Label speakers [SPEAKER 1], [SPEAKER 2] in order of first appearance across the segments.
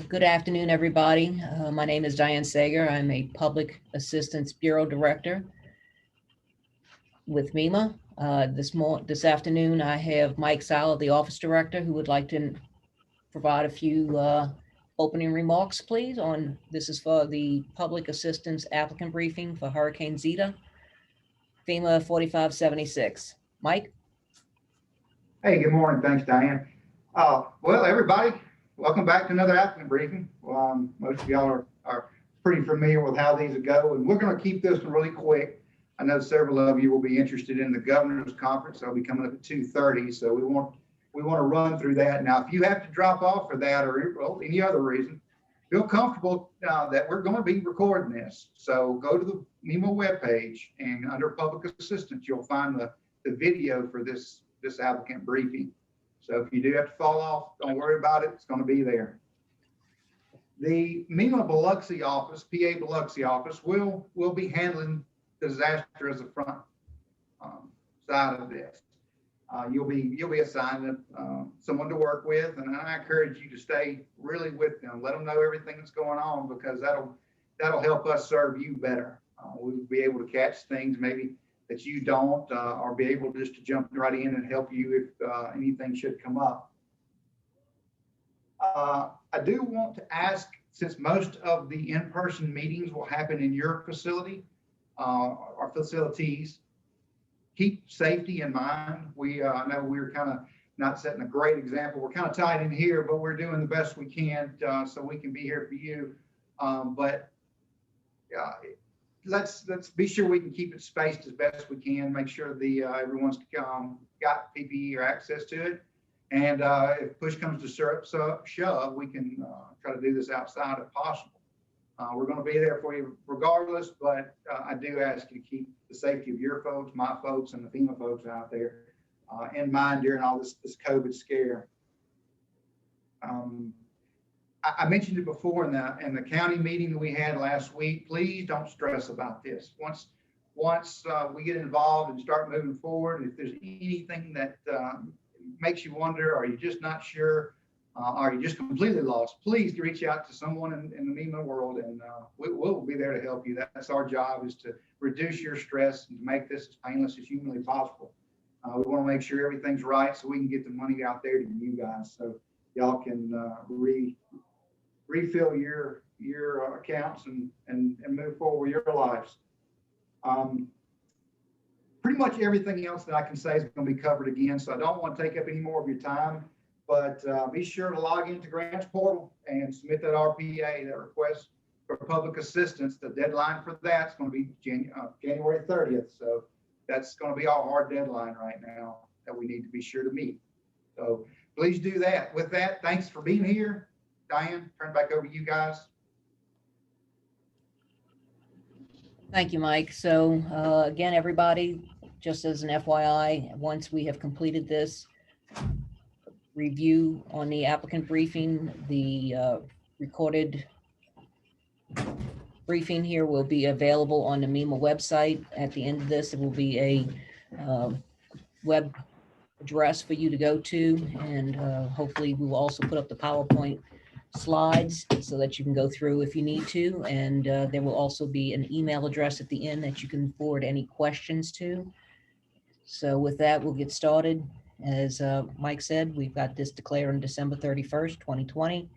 [SPEAKER 1] Good afternoon, everybody. My name is Diane Sager. I'm a Public Assistance Bureau Director with MEMA. This afternoon, I have Mike Sala, the Office Director, who would like to provide a few opening remarks, please, this is for the Public Assistance Applicant Briefing for Hurricane Zeta, FEMA 4576. Mike?
[SPEAKER 2] Hey, good morning. Thanks, Diane. Well, everybody, welcome back to another applicant briefing. Most of y'all are pretty familiar with how these go, and we're going to keep this one really quick. I know several of you will be interested in the governor's conference. That'll be coming up at 2:30, so we want to run through that. Now, if you have to drop off for that or any other reason, feel comfortable that we're going to be recording this. So go to the MEMA webpage, and under public assistance, you'll find the video for this applicant briefing. So if you do have to fall off, don't worry about it. It's going to be there. The MEMA Biloxi office, PA Biloxi office, will be handling disaster as a front side of this. You'll be assigned someone to work with, and I encourage you to stay really with them. Let them know everything that's going on, because that'll help us serve you better. We'll be able to catch things maybe that you don't, or be able just to jump right in and help you if anything should come up. I do want to ask, since most of the in-person meetings will happen in your facility, or facilities, keep safety in mind. I know we're kind of not setting a great example. We're kind of tied in here, but we're doing the best we can so we can be here for you. Let's be sure we can keep it spaced as best we can. Make sure everyone's got PPE or access to it. And if push comes to shove, we can try to do this outside if possible. We're going to be there for you regardless, but I do ask you to keep the safety of your folks, my folks, and the FEMA folks out there in mind during all this COVID scare. I mentioned it before in the county meeting that we had last week. Please don't stress about this. Once we get involved and start moving forward, if there's anything that makes you wonder, or you're just not sure, or you're just completely lost, please reach out to someone in the MEMA world, and we'll be there to help you. That's our job, is to reduce your stress and to make this as painless as humanly possible. We want to make sure everything's right so we can get the money out there to you guys, so y'all can refill your accounts and move forward with your lives. Pretty much everything else that I can say is going to be covered again, so I don't want to take up any more of your time, but be sure to log into Grants Portal and submit that RPA, that request for public assistance. The deadline for that's going to be January 30th, so that's going to be our hard deadline right now that we need to be sure to meet. So please do that. With that, thanks for being here. Diane, turn it back over to you guys.
[SPEAKER 1] Thank you, Mike. So again, everybody, just as an FYI, once we have completed this review on the applicant briefing, the recorded briefing here will be available on the MEMA website. At the end of this, it will be a web address for you to go to, and hopefully we will also put up the PowerPoint slides so that you can go through if you need to, and there will also be an email address at the end that you can forward any questions to. So with that, we'll get started. As Mike said, we've got this declared on December 31st, 2020.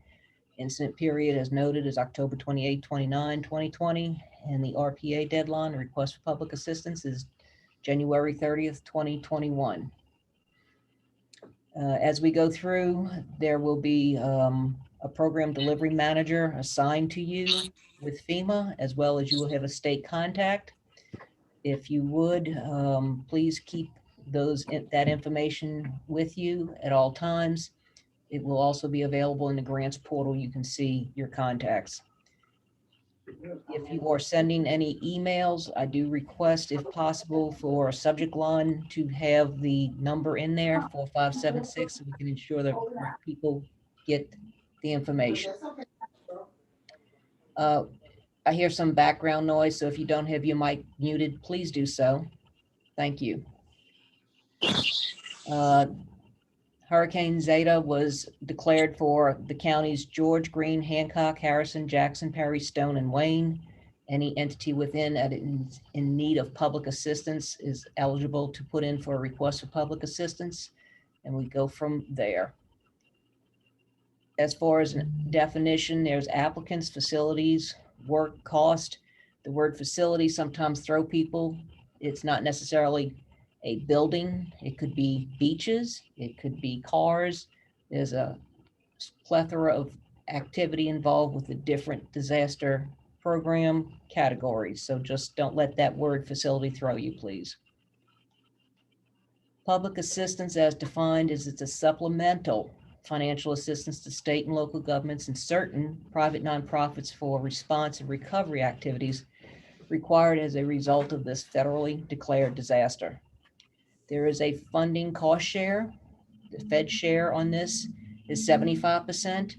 [SPEAKER 1] Incident period, as noted, is October 28, 29, 2020, and the RPA deadline, request for public assistance, is January 30th, 2021. As we go through, there will be a program delivery manager assigned to you with FEMA, as well as you will have a state contact. If you would, please keep that information with you at all times. It will also be available in the grants portal. You can see your contacts. If you are sending any emails, I do request, if possible, for a subject line to have the number in there, 4576, so we can ensure that people get the information. I hear some background noise, so if you don't have your mic muted, please do so. Thank you. Hurricane Zeta was declared for the counties George, Greene, Hancock, Harrison, Jackson, Perry, Stone, and Wayne. Any entity within that is in need of public assistance is eligible to put in for a request for public assistance, and we go from there. As far as a definition, there's applicants, facilities, work, cost. The word facility sometimes throw people. It's not necessarily a building. It could be beaches. It could be cars. There's a plethora of activity involved with the different disaster program categories. So just don't let that word facility throw you, please. Public assistance as defined is it's a supplemental financial assistance to state and local governments and certain private nonprofits for response and recovery activities required as a result of this federally declared disaster. There is a funding cost share. The Fed share on this is 75%.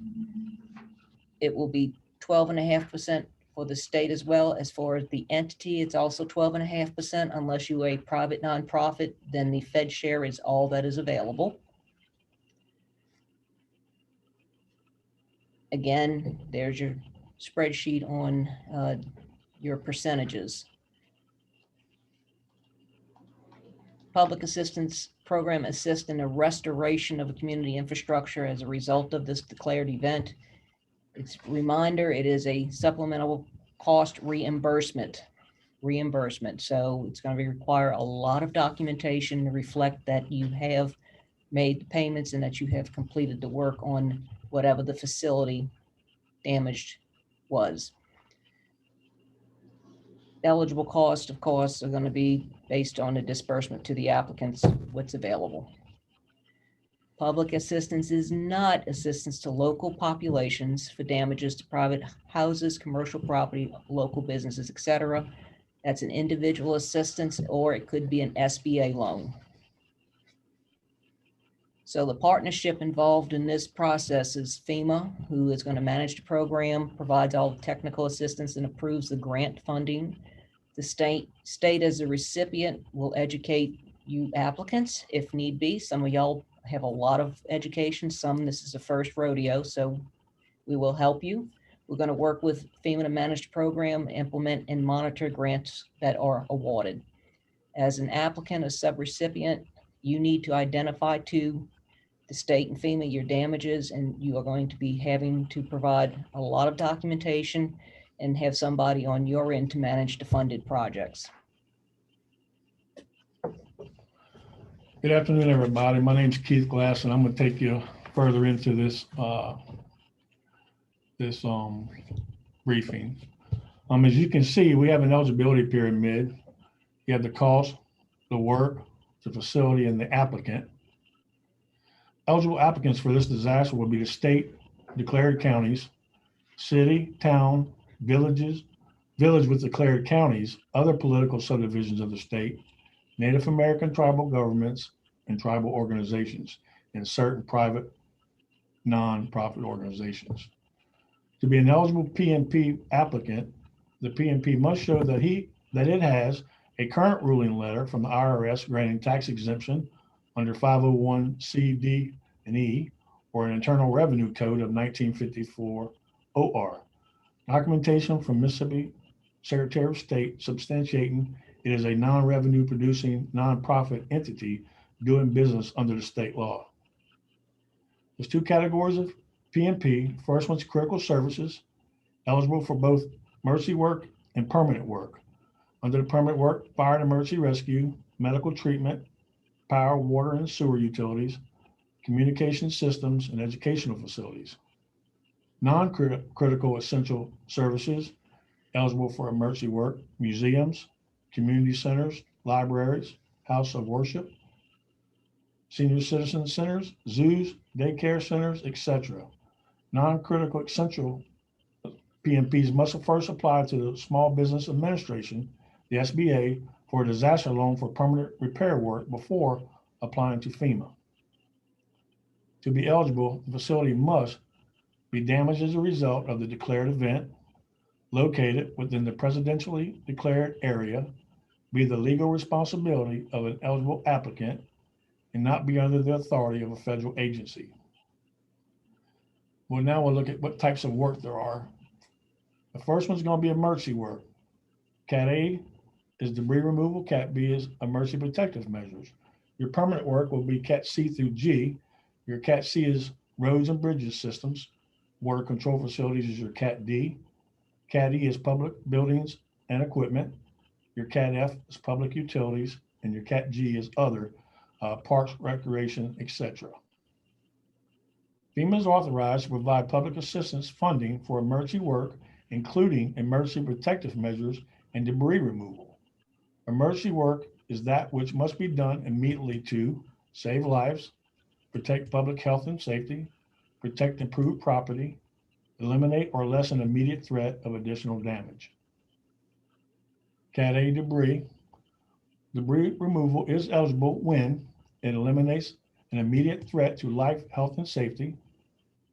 [SPEAKER 1] It will be 12.5% for the state as well. As far as the entity, it's also 12.5%. Unless you are a private nonprofit, then the Fed share is all that is available. Again, there's your spreadsheet on your percentages. Public assistance program assists in the restoration of a community infrastructure as a result of this declared event. It's a reminder, it is a supplemental cost reimbursement. So it's going to require a lot of documentation to reflect that you have made the payments and that you have completed the work on whatever the facility damaged was. Eligible costs, of course, are going to be based on the disbursement to the applicants, what's available. Public assistance is not assistance to local populations for damages to private houses, commercial property, local businesses, etc. That's an individual assistance, or it could be an SBA loan. So the partnership involved in this process is FEMA, who is going to manage the program, provides all the technical assistance, and approves the grant funding. The state as a recipient will educate you applicants if need be. Some of y'all have a lot of education. Some, this is the first rodeo, so we will help you. We're going to work with FEMA to manage the program, implement and monitor grants that are awarded. As an applicant, a subrecipient, you need to identify to the state and FEMA your damages, and you are going to be having to provide a lot of documentation and have somebody on your end to manage the funded projects.
[SPEAKER 3] Good afternoon, everybody. My name is Keith Glass, and I'm going to take you further into this briefing. As you can see, we have an eligibility pyramid. You have the cost, the work, the facility, and the applicant. Eligible applicants for this disaster will be the state declared counties, city, town, village with declared counties, other political subdivisions of the state, Native American tribal governments, and tribal organizations, and certain private non-profit organizations. To be an eligible PNP applicant, the PNP must show that it has a current ruling letter from the IRS granting tax exemption under 501C, D, and E, or an Internal Revenue Code of 1954 OR. Documentation from Mississippi Secretary of State substantiating it is a non-revenue producing nonprofit entity doing business under the state law. There's two categories of PNP. First one's critical services, eligible for both emergency work and permanent work. Under the permanent work, fire and emergency rescue, medical treatment, power, water, and sewer utilities, communication systems, and educational facilities. Non-critical essential services, eligible for emergency work, museums, community centers, libraries, house of worship, senior citizen centers, zoos, daycare centers, etc. Non-critical essential PMPs must first apply to the Small Business Administration, the SBA, for a disaster loan for permanent repair work before applying to FEMA. To be eligible, the facility must be damaged as a result of the declared event, located within the presidentially declared area, be the legal responsibility of an eligible applicant, and not be under the authority of a federal agency. Well, now we'll look at what types of work there are. The first one's going to be emergency work. Cat A is debris removal. Cat B is emergency protective measures. Your permanent work will be Cat C through G. Your Cat C is roads and bridges systems. Water control facilities is your Cat D. Cat E is public buildings and equipment. Your Cat F is public utilities, and your Cat G is other, parks, recreation, etc. FEMA is authorized to provide public assistance funding for emergency work, including emergency protective measures and debris removal. Emergency work is that which must be done immediately to save lives, protect public health and safety, protect improved property, eliminate or lessen immediate threat of additional damage. Cat A debris. Debris removal is eligible when it eliminates an immediate threat to life, health, and safety.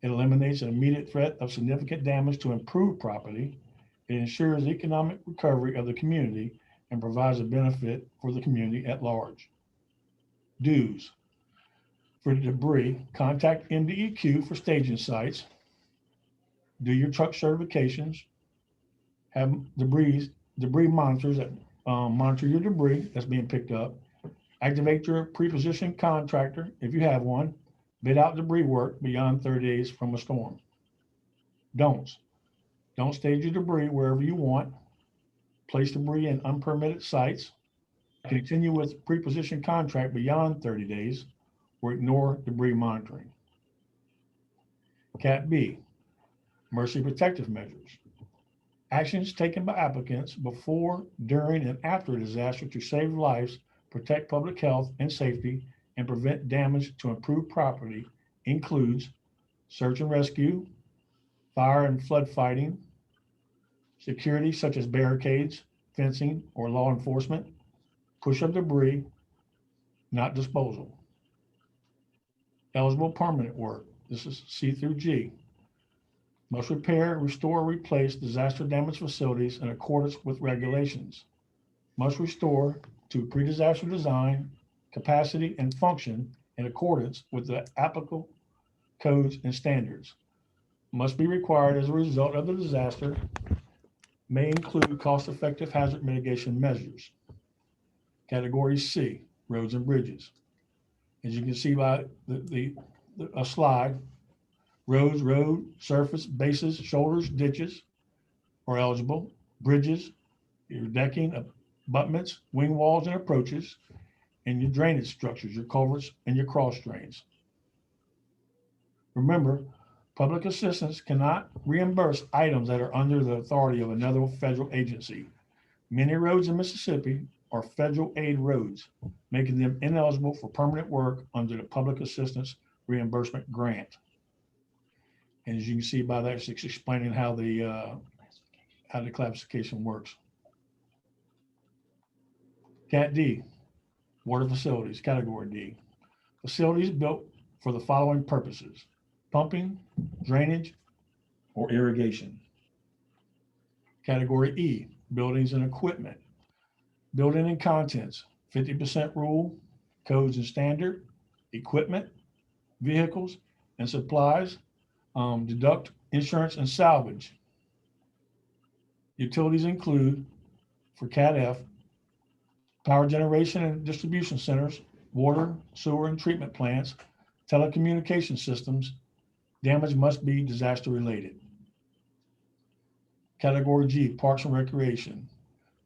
[SPEAKER 3] It eliminates an immediate threat of significant damage to improved property. It ensures economic recovery of the community and provides a benefit for the community at large. Dues. For debris, contact MDEQ for staging sites. Do your truck certifications. Have debris monitors that monitor your debris that's being picked up. Activate your pre-positioned contractor if you have one. Bid out debris work beyond 30 days from a storm. Don'ts. Don't stage your debris wherever you want. Place debris in unpermitted sites. Continue with pre-positioned contract beyond 30 days or ignore debris monitoring. Cat B, emergency protective measures. Actions taken by applicants before, during, and after a disaster to save lives, protect public health and safety, and prevent damage to improved property includes search and rescue, fire and flood fighting, security such as barricades, fencing, or law enforcement, push of debris, not disposal. Eligible permanent work. This is C through G. Must repair, restore, replace disaster damaged facilities in accordance with regulations. Must restore to pre-disaster design, capacity, and function in accordance with the applicable codes and standards. Must be required as a result of the disaster. May include cost-effective hazard mitigation measures. Category C, roads and bridges. As you can see by a slide, roads, road, surface, bases, shoulders, ditches are eligible. Bridges, your decking, abutments, wing walls, and approaches, and your drainage structures, your culverts, and your cross drains. Remember, public assistance cannot reimburse items that are under the authority of another federal agency. Many roads in Mississippi are federal aid roads, making them ineligible for permanent work under the Public Assistance Reimbursement Grant. And as you can see by that, it's explaining how the classification works. Cat D, water facilities, category D. Facilities built for the following purposes: pumping, drainage, or irrigation. Category E, buildings and equipment. Building and contents, 50% rule, codes and standard, equipment, vehicles, and supplies, deduct insurance and salvage. Utilities include, for Cat F, power generation and distribution centers, water, sewer, and treatment plants, telecommunication systems. Damage must be disaster related. Category G, parks and recreation.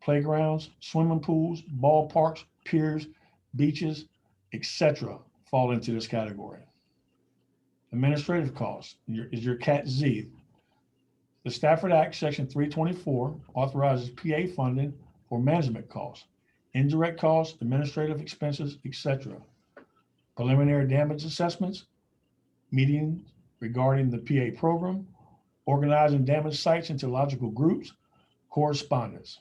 [SPEAKER 3] Playgrounds, swimming pools, ballparks, piers, beaches, etc. fall into this category. Administrative costs is your Cat Z. The Stafford Act, Section 324, authorizes PA funding for management costs, indirect costs, administrative expenses, etc. Preliminary damage assessments, meetings regarding the PA program, organizing damaged sites into logical groups, correspondence.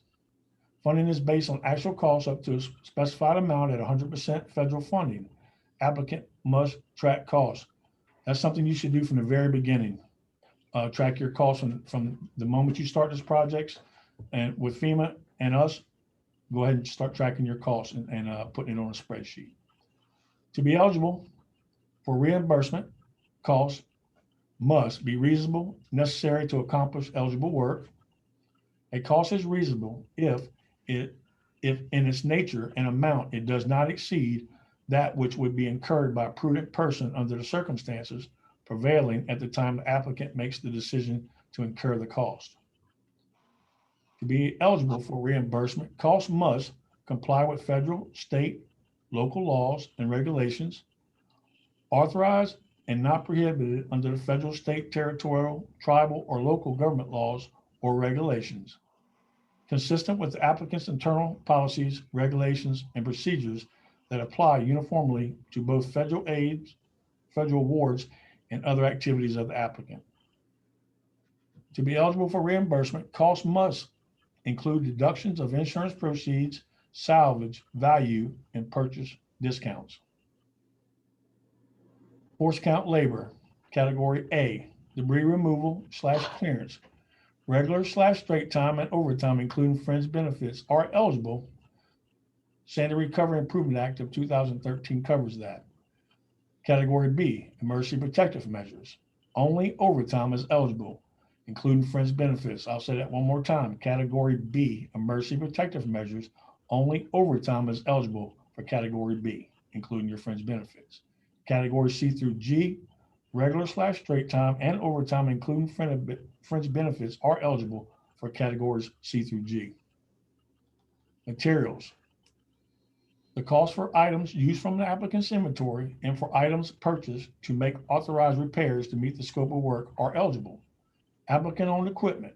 [SPEAKER 3] Funding is based on actual costs up to a specified amount at 100% federal funding. Applicant must track costs. That's something you should do from the very beginning. Track your costs from the moment you start this project, and with FEMA and us, go ahead and start tracking your costs and putting it on a spreadsheet. To be eligible for reimbursement, costs must be reasonable, necessary to accomplish eligible work. A cost is reasonable if in its nature and amount it does not exceed that which would be incurred by a prudent person under the circumstances prevailing at the time the applicant makes the decision to incur the cost. To be eligible for reimbursement, costs must comply with federal, state, local laws and regulations, authorized and not prohibited under the federal, state, territorial, tribal, or local government laws or regulations, consistent with the applicant's internal policies, regulations, and procedures that apply uniformly to both federal aids, federal awards, and other activities of the applicant. To be eligible for reimbursement, costs must include deductions of insurance proceeds, salvage value, and purchase discounts. Force count labor, category A, debris removal / clearance. Regular / straight time and overtime, including fringe benefits, are eligible. Sandy Recovery Improvement Act of 2013 covers that. Category B, emergency protective measures. Only overtime is eligible, including fringe benefits. I'll say that one more time. Category B, emergency protective measures. Only overtime is eligible for category B, including your fringe benefits. Category C through G, regular / straight time and overtime, including fringe benefits, are eligible for categories C through G. Materials. The cost for items used from the applicant's inventory and for items purchased to make authorized repairs to meet the scope of work are eligible. Applicant-owned equipment.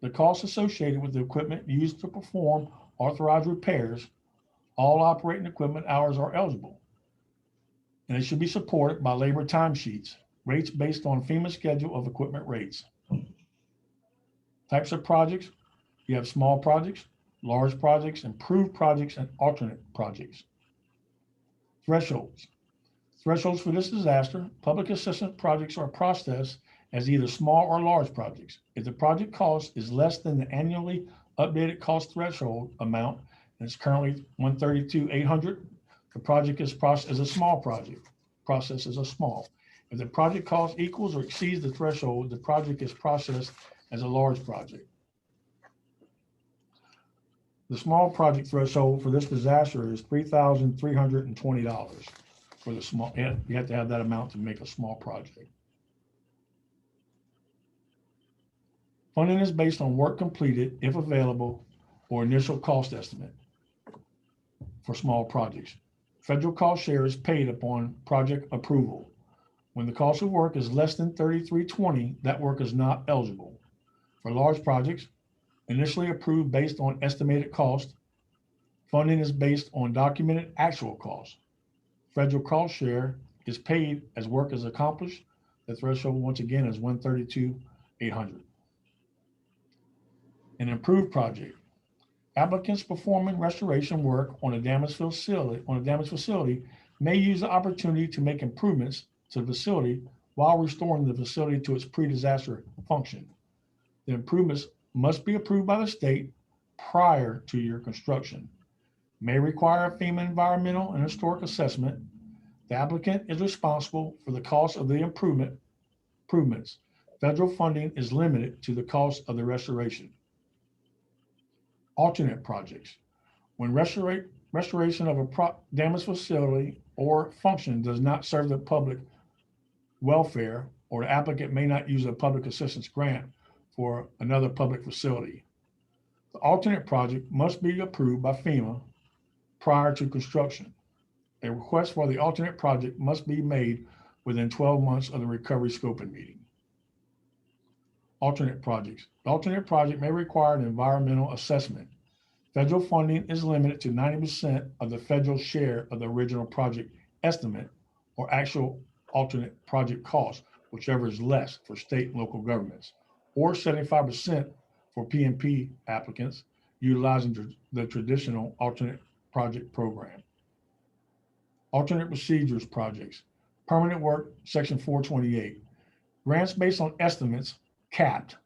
[SPEAKER 3] The costs associated with the equipment used to perform authorized repairs, all operating equipment hours are eligible. And it should be supported by labor timesheets, rates based on FEMA schedule of equipment rates. Types of projects. You have small projects, large projects, improved projects, and alternate projects. Thresholds. Thresholds for this disaster. Public assistance projects are processed as either small or large projects. If the project cost is less than the annually updated cost threshold amount, and it's currently $132,800, the project is processed as a small project. Process is a small. If the project cost equals or exceeds the threshold, the project is processed as a large project. The small project threshold for this disaster is $3,320 for the small. You have to have that amount to make a small project. Funding is based on work completed, if available, or initial cost estimate for small projects. Federal cost share is paid upon project approval. When the cost of work is less than $3,320, that work is not eligible. For large projects, initially approved based on estimated cost, funding is based on documented actual cost. Federal cost share is paid as work is accomplished. The threshold, once again, is $132,800. An improved project. Applicants performing restoration work on a damaged facility may use the opportunity to make improvements to the facility while restoring the facility to its pre-disaster function. The improvements must be approved by the state prior to your construction. May require a FEMA environmental and historic assessment. The applicant is responsible for the cost of the improvements. Federal funding is limited to the cost of the restoration. Alternate projects. When restoration of a damaged facility or function does not serve the public welfare, or the applicant may not use a public assistance grant for another public facility, the alternate project must be approved by FEMA prior to construction. A request for the alternate project must be made within 12 months of the recovery scoping meeting. Alternate projects. The alternate project may require an environmental assessment. Federal funding is limited to 90% of the federal share of the original project estimate or actual alternate project cost, whichever is less for state and local governments, or 75% for PMP applicants utilizing the traditional alternate project program. Alternate procedures projects. Permanent work, section 428. Grants based on estimates, capped.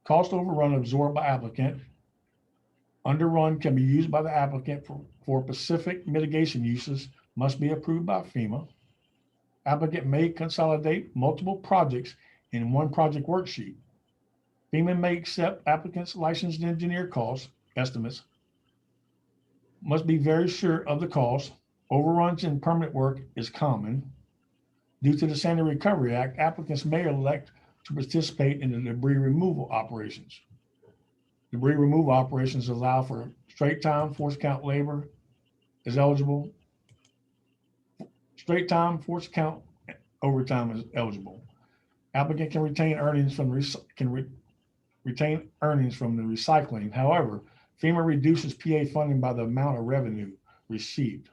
[SPEAKER 3] Cost overrun absorbed by applicant. Underrun can be used by the applicant for specific mitigation uses must be approved by FEMA. Applicant may consolidate multiple projects in one project worksheet. FEMA may accept applicants' licensed engineer cost estimates. Must be very sure of the cost. Overruns in permanent work is common. Due to the Sandy Recovery Act, applicants may elect to participate in the debris removal operations. Debris removal operations allow for straight time, force count labor is eligible. Straight time, force count, overtime is eligible. Applicant can retain earnings from retain earnings from the recycling. However, FEMA reduces PA funding by the amount of revenue received.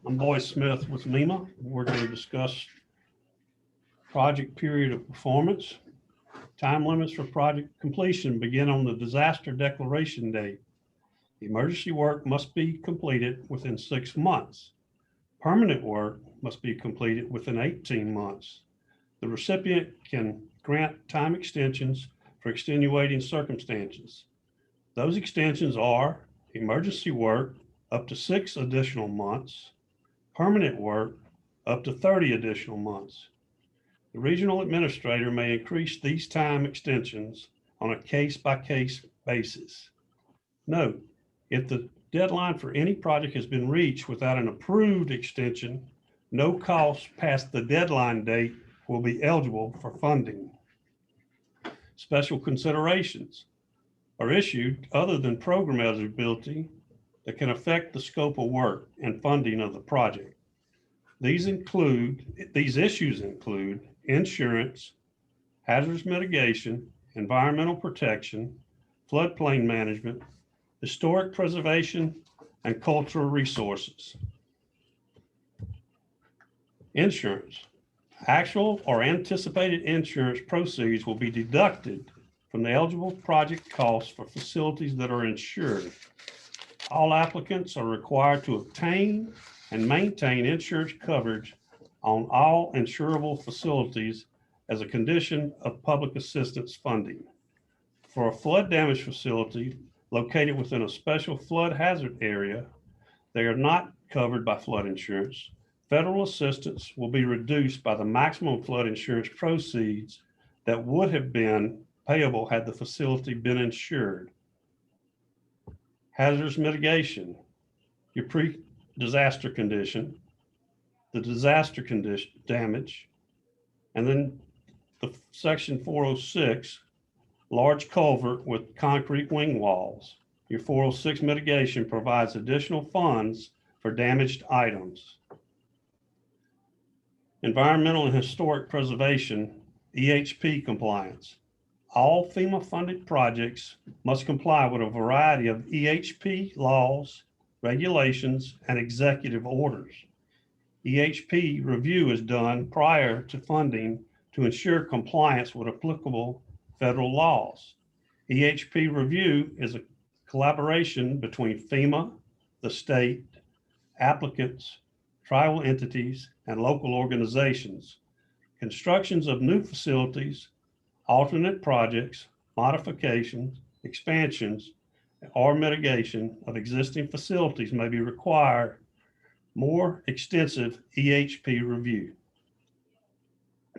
[SPEAKER 4] I'm Boyd Smith with MEMA. We're going to discuss project period of performance. Time limits for project completion begin on the disaster declaration date. Emergency work must be completed within 6 months. Permanent work must be completed within 18 months. The recipient can grant time extensions for extenuating circumstances. Those extensions are emergency work up to 6 additional months, permanent work up to 30 additional months. The regional administrator may increase these time extensions on a case-by-case basis. Note, if the deadline for any project has been reached without an approved extension, no costs past the deadline date will be eligible for funding. Special considerations are issued other than program eligibility that can affect the scope of work and funding of the project. These issues include insurance, hazardous mitigation, environmental protection, floodplain management, historic preservation, and cultural resources. Insurance. Actual or anticipated insurance proceeds will be deducted from the eligible project costs for facilities that are insured. All applicants are required to obtain and maintain insurance coverage on all insurable facilities as a condition of public assistance funding. For a flood damage facility located within a special flood hazard area, they are not covered by flood insurance. Federal assistance will be reduced by the maximum flood insurance proceeds that would have been payable had the facility been insured. Hazardous mitigation, your pre-disaster condition, the disaster condition damage, and then the section 406, large culvert with concrete wing walls. Your 406 mitigation provides additional funds for damaged items. Environmental and historic preservation, EHP compliance. All FEMA funded projects must comply with a variety of EHP laws, regulations, and executive orders. EHP review is done prior to funding to ensure compliance with applicable federal laws. EHP review is a collaboration between FEMA, the state, applicants, tribal entities, and local organizations. Constructions of new facilities, alternate projects, modifications, expansions, or mitigation of existing facilities may be required more extensive EHP review.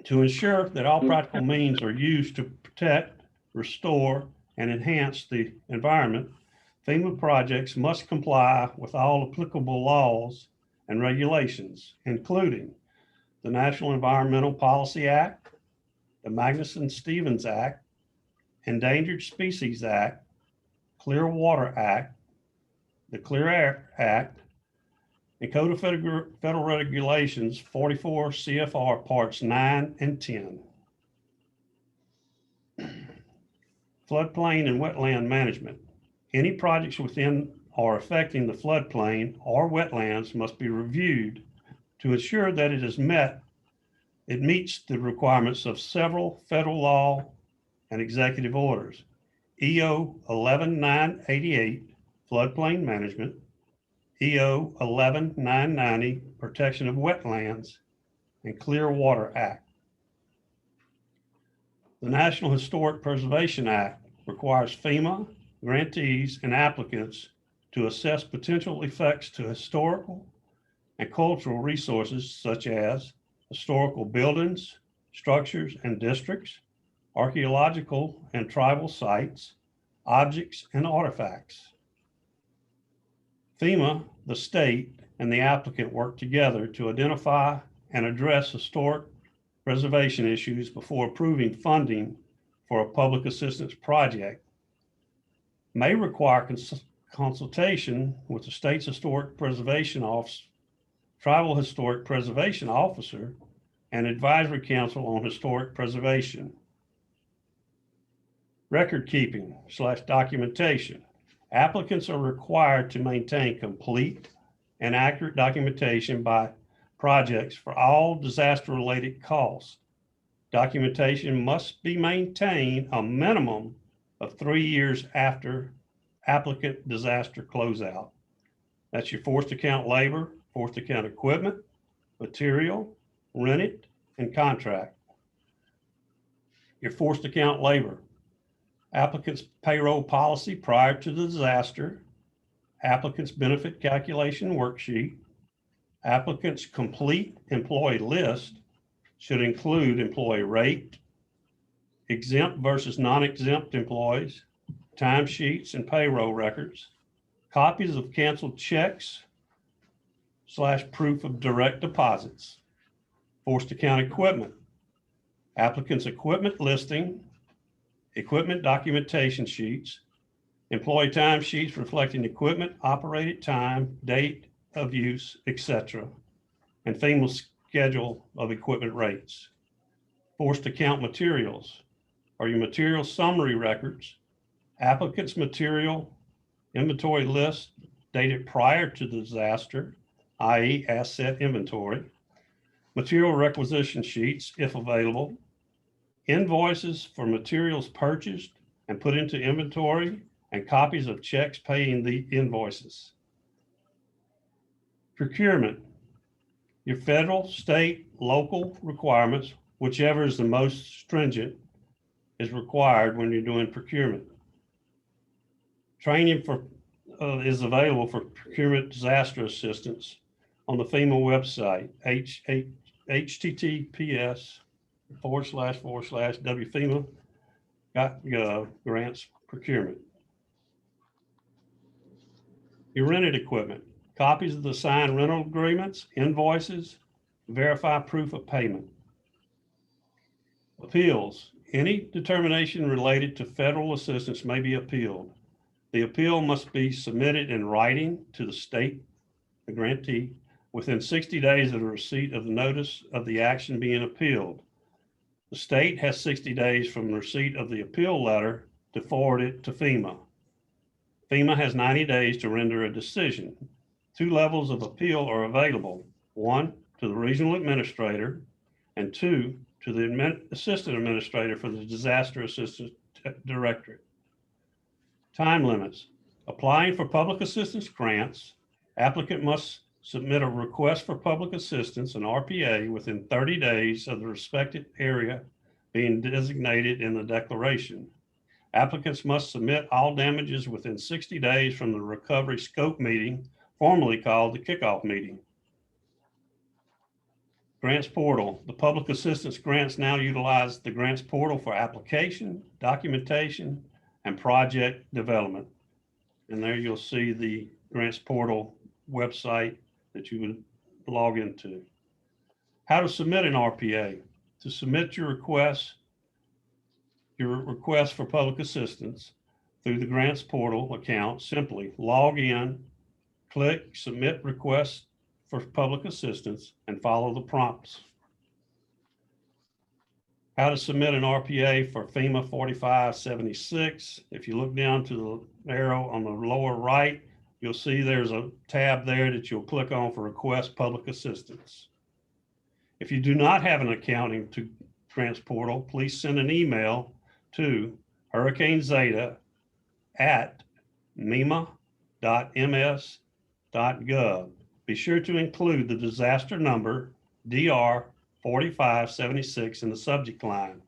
[SPEAKER 4] To ensure that all practical means are used to protect, restore, and enhance the environment, FEMA projects must comply with all applicable laws and regulations, including the National Environmental Policy Act, the Magnuson-Stevens Act, Endangered Species Act, Clear Water Act, the Clear Air Act, and Code of Federal Regulations 44 CFR Parts 9 and 10. Floodplain and wetland management. Any projects within or affecting the floodplain or wetlands must be reviewed to ensure that it meets the requirements of several federal law and executive orders. EO 11988, floodplain management, EO 11990, protection of wetlands, and Clear Water Act. The National Historic Preservation Act requires FEMA grantees and applicants to assess potential effects to historical and cultural resources such as historical buildings, structures and districts, archaeological and tribal sites, objects and artifacts. FEMA, the state, and the applicant work together to identify and address historic preservation issues before approving funding for a public assistance project. May require consultation with the state's Historic Preservation Office, Tribal Historic Preservation Officer, and Advisory Council on Historic Preservation. Record keeping / documentation. Applicants are required to maintain complete and accurate documentation by projects for all disaster-related costs. Documentation must be maintained a minimum of 3 years after applicant disaster closeout. That's your forced account labor, forced account equipment, material, rented, and contract. Your forced account labor. Applicant's payroll policy prior to the disaster, applicant's benefit calculation worksheet, applicant's complete employee list should include employee rate, exempt versus non-exempt employees, timesheets and payroll records, copies of canceled checks / proof of direct deposits, forced account equipment, applicant's equipment listing, equipment documentation sheets, employee time sheets reflecting equipment operated time, date of use, etc., and FEMA schedule of equipment rates. Forced account materials are your material summary records, applicant's material inventory list dated prior to the disaster, i.e. asset inventory, material requisition sheets, if available, invoices for materials purchased and put into inventory, and copies of checks paying the invoices. Procurement, your federal, state, local requirements, whichever is the most stringent, is required when you're doing procurement. Training is available for procurement disaster assistance on the FEMA website, https://wfema.gov grants procurement. Your rented equipment, copies of the signed rental agreements, invoices, verify proof of payment. Appeals, any determination related to federal assistance may be appealed. The appeal must be submitted in writing to the state, the grantee, within 60 days of the receipt of the notice of the action being appealed. The state has 60 days from the receipt of the appeal letter to forward it to FEMA. FEMA has 90 days to render a decision. 2 levels of appeal are available: 1 to the regional administrator, and 2 to the assistant administrator for the disaster assistance directorate. Time limits. Applying for public assistance grants, applicant must submit a request for public assistance, an RPA, within 30 days of the respective area being designated in the declaration. Applicants must submit all damages within 60 days from the recovery scope meeting, formerly called the kickoff meeting. Grants portal. The public assistance grants now utilize the grants portal for application, documentation, and project development. And there you'll see the grants portal website that you would log into. How to submit an RPA. To submit your request for public assistance through the grants portal account, simply log in, click submit request for public assistance, and follow the prompts. How to submit an RPA for FEMA 4576. If you look down to the arrow on the lower right, you'll see there's a tab there that you'll click on for request public assistance. If you do not have an account to grants portal, please send an email to Hurricane Zeta at MEMA.ms.gov. Be sure to include the disaster number DR 4576 in the subject line.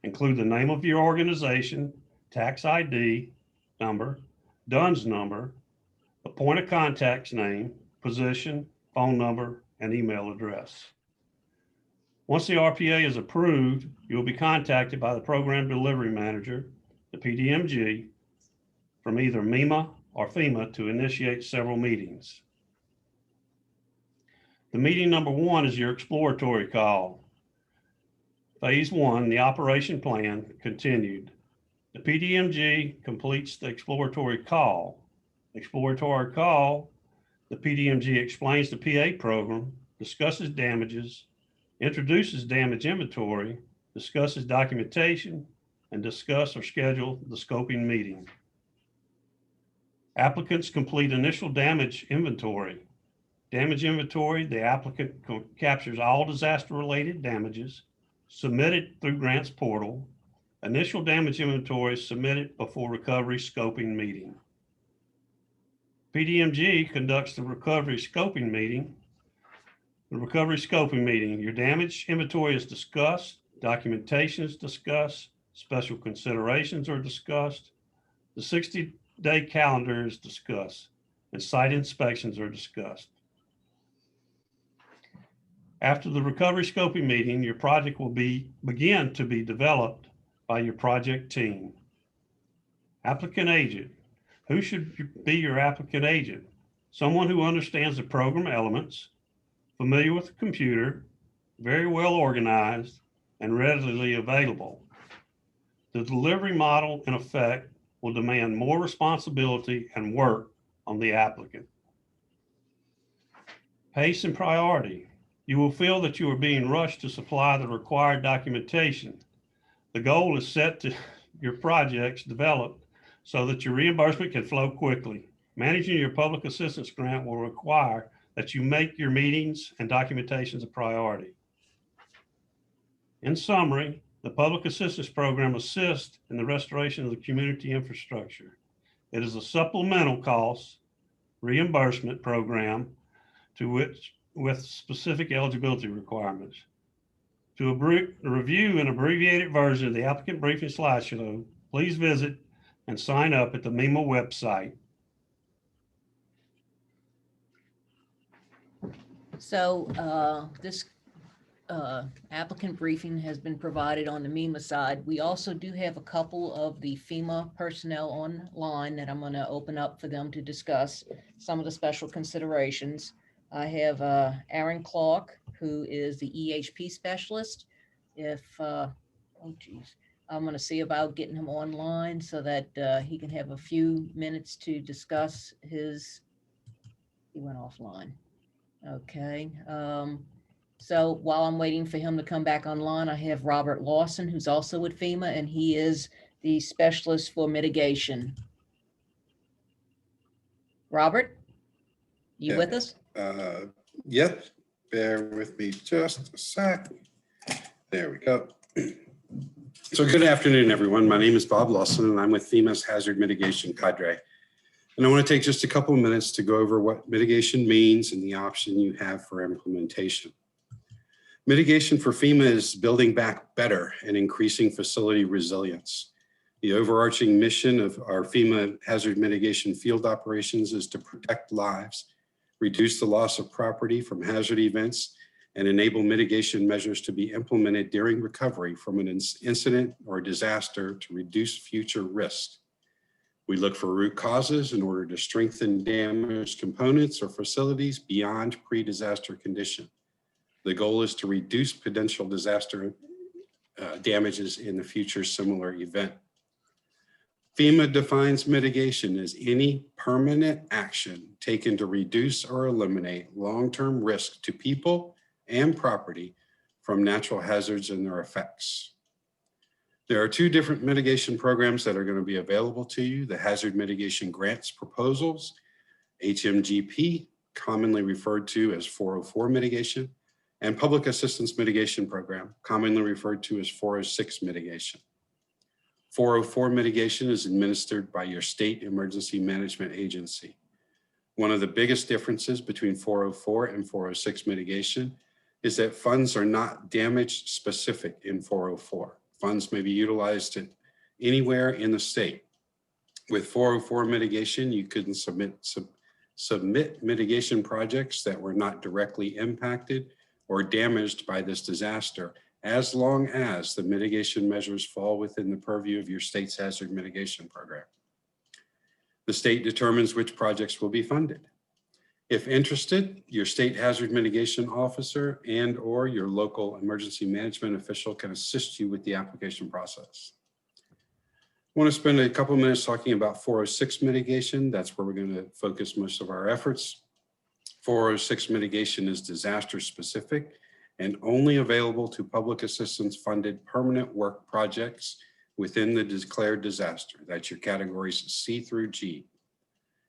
[SPEAKER 4] Include the name of your organization, tax ID number, DUNS number, the point of contact's name, position, phone number, and email address. Once the RPA is approved, you will be contacted by the Program Delivery Manager, the PDMG, from either MEMA or FEMA to initiate several meetings. The meeting number 1 is your exploratory call. Phase 1, the operation plan continued. The PDMG completes the exploratory call. Exploratory call, the PDMG explains the PA program, discusses damages, introduces damage inventory, discusses documentation, and discuss or schedule the scoping meeting. Applicants complete initial damage inventory. Damage inventory, the applicant captures all disaster-related damages, submitted through grants portal. Initial damage inventory is submitted before recovery scoping meeting. PDMG conducts the recovery scoping meeting. The recovery scoping meeting, your damage inventory is discussed, documentation is discussed, special considerations are discussed, the 60-day calendar is discussed, and site inspections are discussed. After the recovery scoping meeting, your project will begin to be developed by your project team. Applicant agent. Who should be your applicant agent? Someone who understands the program elements, familiar with the computer, very well organized, and readily available. The delivery model, in effect, will demand more responsibility and work on the applicant. Pace and priority. You will feel that you are being rushed to supply the required documentation. The goal is set to your projects developed so that your reimbursement can flow quickly. Managing your public assistance grant will require that you make your meetings and documentations a priority. In summary, the public assistance program assists in the restoration of the community infrastructure. It is a supplemental cost reimbursement program with specific eligibility requirements. To review an abbreviated version of the applicant briefing slideshow, please visit and sign up at the MEMA website.
[SPEAKER 1] So this applicant briefing has been provided on the MEMA side. We also do have a couple of the FEMA personnel online that I'm going to open up for them to discuss some of the special considerations. I have Aaron Clark, who is the EHP specialist. I'm going to see about getting him online so that he can have a few minutes to discuss he went offline. Okay. So while I'm waiting for him to come back online, I have Robert Lawson, who's also with FEMA, and he is the specialist for mitigation. Robert, you with us?
[SPEAKER 5] Yep, bear with me just a sec. There we go. So good afternoon, everyone. My name is Bob Lawson, and I'm with FEMA's Hazard Mitigation Cadre. And I want to take just a couple of minutes to go over what mitigation means and the option you have for implementation. Mitigation for FEMA is building back better and increasing facility resilience. The overarching mission of our FEMA hazard mitigation field operations is to protect lives, reduce the loss of property from hazard events, and enable mitigation measures to be implemented during recovery from an incident or disaster to reduce future risk. We look for root causes in order to strengthen damaged components or facilities beyond pre-disaster condition. The goal is to reduce potential disaster damages in the future similar event. FEMA defines mitigation as any permanent action taken to reduce or eliminate long-term risk to people and property from natural hazards and their effects. There are two different mitigation programs that are going to be available to you: the Hazard Mitigation Grants Proposals, HMGP, commonly referred to as 404 mitigation, and Public Assistance Mitigation Program, commonly referred to as 406 mitigation. 404 mitigation is administered by your state emergency management agency. One of the biggest differences between 404 and 406 mitigation is that funds are not damage specific in 404. Funds may be utilized anywhere in the state. With 404 mitigation, you couldn't submit mitigation projects that were not directly impacted or damaged by this disaster, as long as the mitigation measures fall within the purview of your state's hazard mitigation program. The state determines which projects will be funded. If interested, your state hazard mitigation officer and/or your local emergency management official can assist you with the application process. I want to spend a couple of minutes talking about 406 mitigation. That's where we're going to focus most of our efforts. 406 mitigation is disaster specific and only available to public assistance funded permanent work projects within the declared disaster. That's your categories C through G.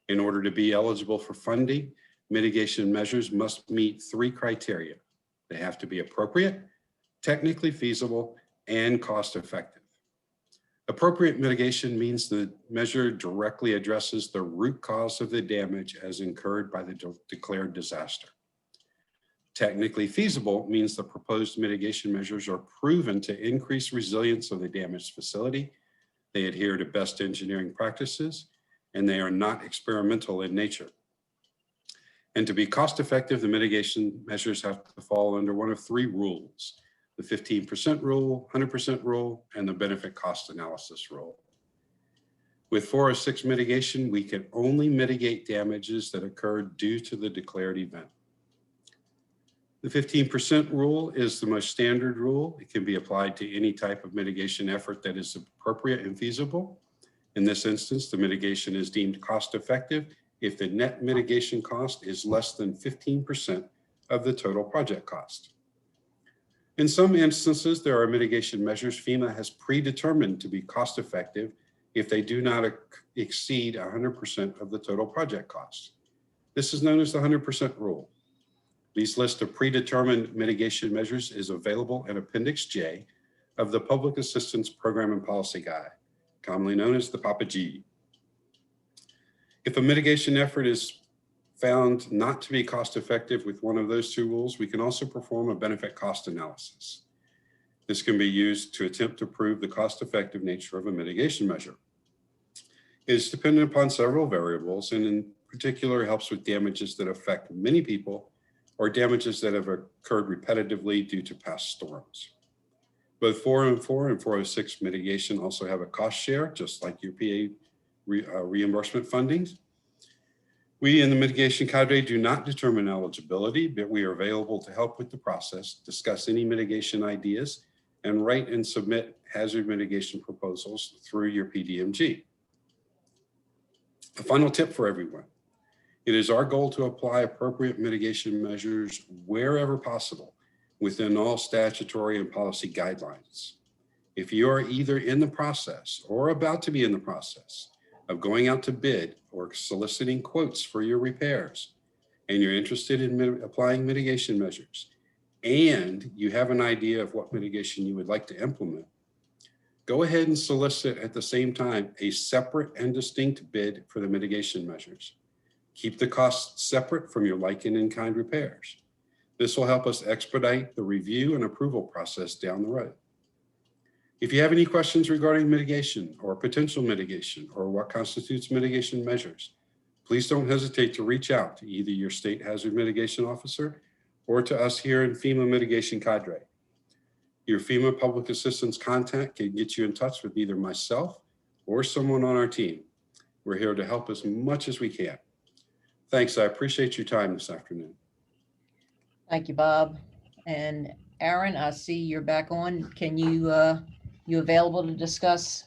[SPEAKER 5] In order to be eligible for funding, mitigation measures must meet 3 criteria. They have to be appropriate, technically feasible, and cost effective. Appropriate mitigation means the measure directly addresses the root cause of the damage as incurred by the declared disaster. Technically feasible means the proposed mitigation measures are proven to increase resilience of the damaged facility, they adhere to best engineering practices, and they are not experimental in nature. And to be cost effective, the mitigation measures have to fall under one of 3 rules: the 15% rule, 100% rule, and the benefit cost analysis rule. With 406 mitigation, we can only mitigate damages that occurred due to the declared event. The 15% rule is the most standard rule. It can be applied to any type of mitigation effort that is appropriate and feasible. In this instance, the mitigation is deemed cost effective if the net mitigation cost is less than 15% of the total project cost. In some instances, there are mitigation measures FEMA has predetermined to be cost effective if they do not exceed 100% of the total project cost. This is known as the 100% rule. This list of predetermined mitigation measures is available in Appendix J of the Public Assistance Program and Policy Guide, commonly known as the Papa G. If a mitigation effort is found not to be cost effective with one of those 2 rules, we can also perform a benefit cost analysis. This can be used to attempt to prove the cost effective nature of a mitigation measure. It is dependent upon several variables, and in particular helps with damages that affect many people or damages that have occurred repetitively due to past storms. Both 404 and 406 mitigation also have a cost share, just like your PA reimbursement fundings. We in the mitigation cadre do not determine eligibility, but we are available to help with the process, discuss any mitigation ideas, and write and submit hazard mitigation proposals through your PDMG. A final tip for everyone. It is our goal to apply appropriate mitigation measures wherever possible within all statutory and policy guidelines. If you are either in the process or about to be in the process of going out to bid or soliciting quotes for your repairs, and you're interested in applying mitigation measures, and you have an idea of what mitigation you would like to implement, go ahead and solicit at the same time a separate and distinct bid for the mitigation measures. Keep the costs separate from your like and in-kind repairs. This will help us expedite the review and approval process down the road. If you have any questions regarding mitigation or potential mitigation or what constitutes mitigation measures, please don't hesitate to reach out to either your state hazard mitigation officer or to us here in FEMA Mitigation Cadre. Your FEMA public assistance contact can get you in touch with either myself or someone on our team. We're here to help as much as we can. Thanks, I appreciate your time this afternoon.
[SPEAKER 1] Thank you, Bob. And Aaron, I see you're back on. Can you available to discuss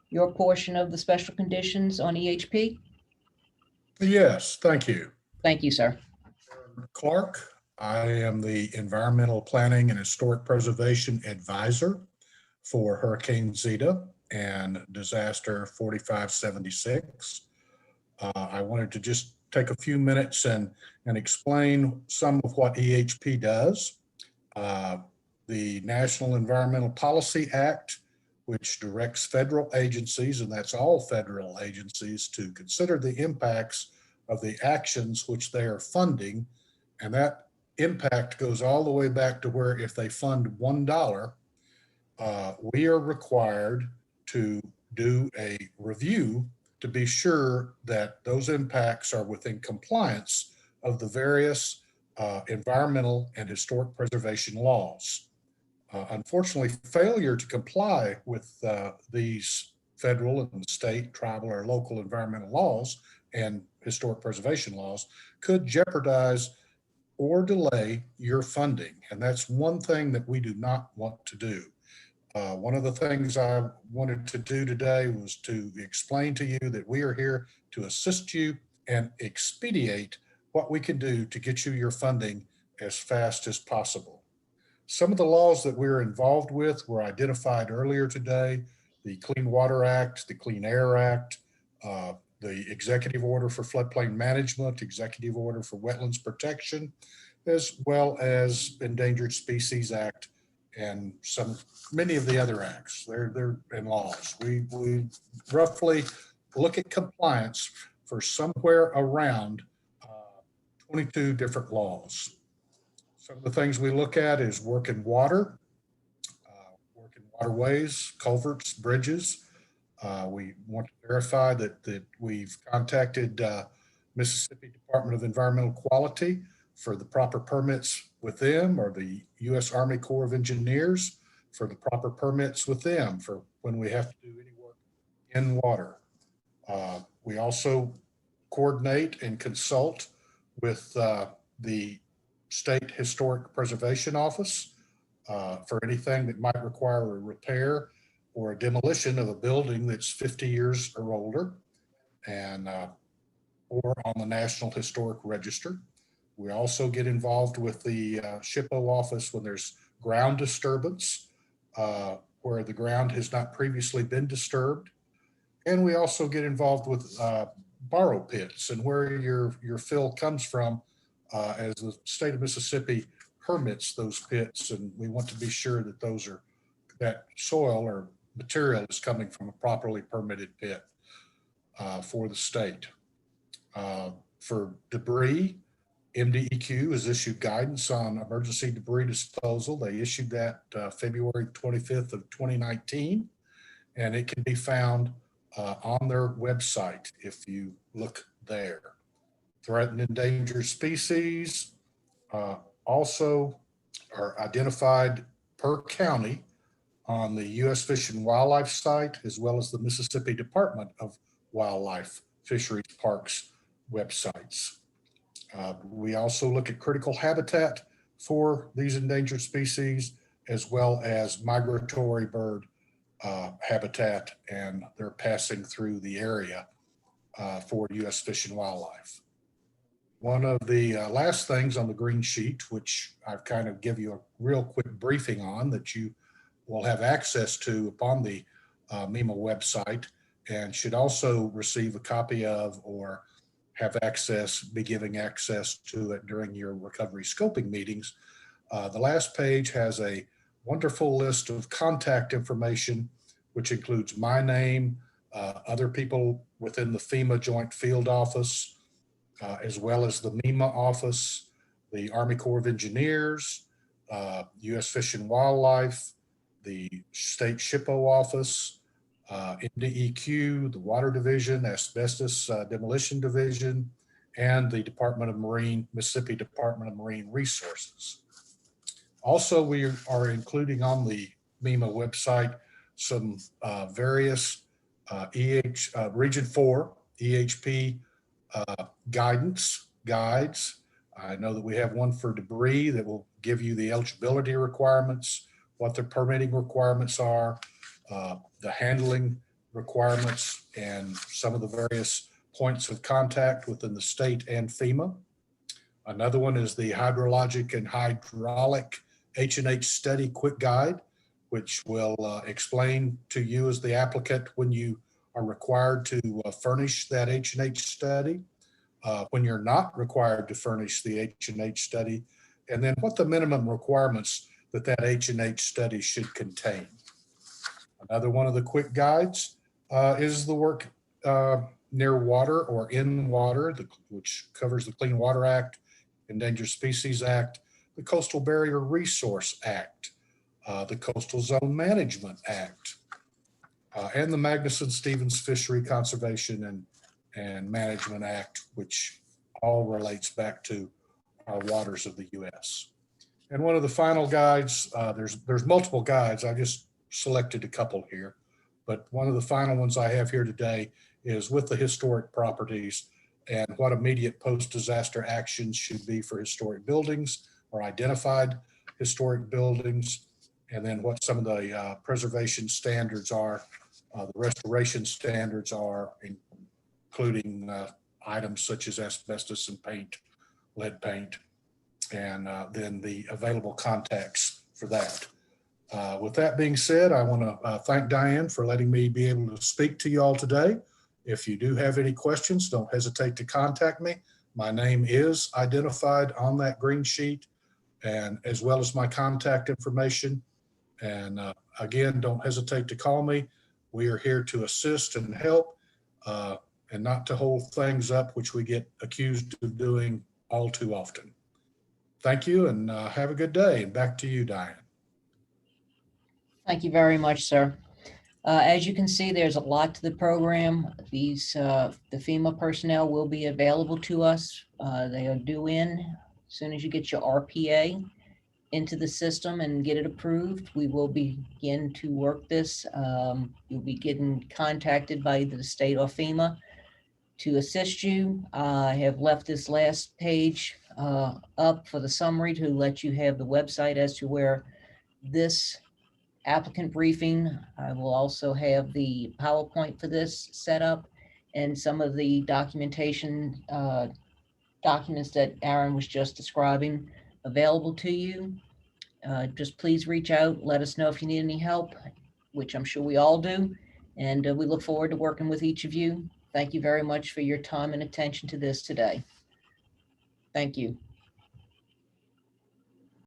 [SPEAKER 1] your portion of the special conditions on EHP?
[SPEAKER 6] Yes, thank you.
[SPEAKER 1] Thank you, sir.
[SPEAKER 6] Clark, I am the Environmental Planning and Historic Preservation Advisor for Hurricane Zeta and Disaster 4576. I wanted to just take a few minutes and explain some of what EHP does. The National Environmental Policy Act, which directs federal agencies, and that's all federal agencies, to consider the impacts of the actions which they are funding. And that impact goes all the way back to where if they fund $1 we are required to do a review to be sure that those impacts are within compliance of the various environmental and historic preservation laws. Unfortunately, failure to comply with these federal and state, tribal, or local environmental laws and historic preservation laws could jeopardize or delay your funding. And that's one thing that we do not want to do. One of the things I wanted to do today was to explain to you that we are here to assist you and expedite what we can do to get you your funding as fast as possible. Some of the laws that we're involved with were identified earlier today: the Clean Water Act, the Clean Air Act, the Executive Order for Floodplain Management, Executive Order for Wetlands Protection, as well as Endangered Species Act, and many of the other acts. They're in laws. We roughly look at compliance for somewhere around 22 different laws. Some of the things we look at is work in water, work in waterways, culverts, bridges. We want to verify that we've contacted Mississippi Department of Environmental Quality for the proper permits with them, or the U.S. Army Corps of Engineers for the proper permits with them for when we have to do any work in water. We also coordinate and consult with the State Historic Preservation Office for anything that might require a repair or a demolition of a building that's 50 years or older, and or on the National Historic Register. We also get involved with the SHPO office when there's ground disturbance, where the ground has not previously been disturbed. And we also get involved with borrow pits and where your fill comes from, as the state of Mississippi permits those pits. And we want to be sure that that soil or material is coming from a properly permitted pit for the state. For debris, MDEQ has issued guidance on emergency debris disposal. They issued that February 25th of 2019, and it can be found on their website if you look there. Threatened endangered species also are identified per county on the U.S. Fish and Wildlife site, as well as the Mississippi Department of Wildlife, Fisheries, Parks websites. We also look at critical habitat for these endangered species, as well as migratory bird habitat, and they're passing through the area for U.S. Fish and Wildlife. One of the last things on the green sheet, which I've kind of give you a real quick briefing on, that you will have access to upon the MEMA website, and should also receive a copy of or have access, be giving access to it during your recovery scoping meetings. The last page has a wonderful list of contact information, which includes my name, other people within the FEMA Joint Field Office, as well as the MEMA office, the Army Corps of Engineers, U.S. Fish and Wildlife, the State SHPO office, MDEQ, the Water Division, Asbestos Demolition Division, and the Mississippi Department of Marine Resources. Also, we are including on the MEMA website some various Region 4 EHP guides. I know that we have one for debris that will give you the eligibility requirements, what the permitting requirements are, the handling requirements, and some of the various points of contact within the state and FEMA. Another one is the hydrologic and hydraulic H&H study quick guide, which will explain to you as the applicant when you are required to furnish that H&H study, when you're not required to furnish the H&H study, and then what the minimum requirements that H&H study should contain. Another one of the quick guides is the work near water or in water, which covers the Clean Water Act, Endangered Species Act, the Coastal Barrier Resource Act, the Coastal Zone Management Act, and the Magnuson-Stevens Fishery Conservation and Management Act, which all relates back to our waters of the U.S. And one of the final guides, there's multiple guides. I just selected a couple here, but one of the final ones I have here today is with the historic properties and what immediate post-disaster actions should be for historic buildings or identified historic buildings, and then what some of the preservation standards are, the restoration standards are, including items such as asbestos and paint, lead paint, and then the available contacts for that. With that being said, I want to thank Diane for letting me be able to speak to you all today. If you do have any questions, don't hesitate to contact me. My name is identified on that green sheet, and as well as my contact information. And again, don't hesitate to call me. We are here to assist and help, and not to hold things up, which we get accused of doing all too often. Thank you, and have a good day. And back to you, Diane.
[SPEAKER 1] Thank you very much, sir. As you can see, there's a lot to the program. The FEMA personnel will be available to us. They are due in as soon as you get your RPA into the system and get it approved. We will begin to work this. You'll be getting contacted by either the state or FEMA to assist you. I have left this last page up for the summary to let you have the website as to where this applicant briefing. I will also have the PowerPoint for this set up and some of the documentation documents that Aaron was just describing available to you. Just please reach out, let us know if you need any help, which I'm sure we all do. And we look forward to working with each of you. Thank you very much for your time and attention to this today. Thank you.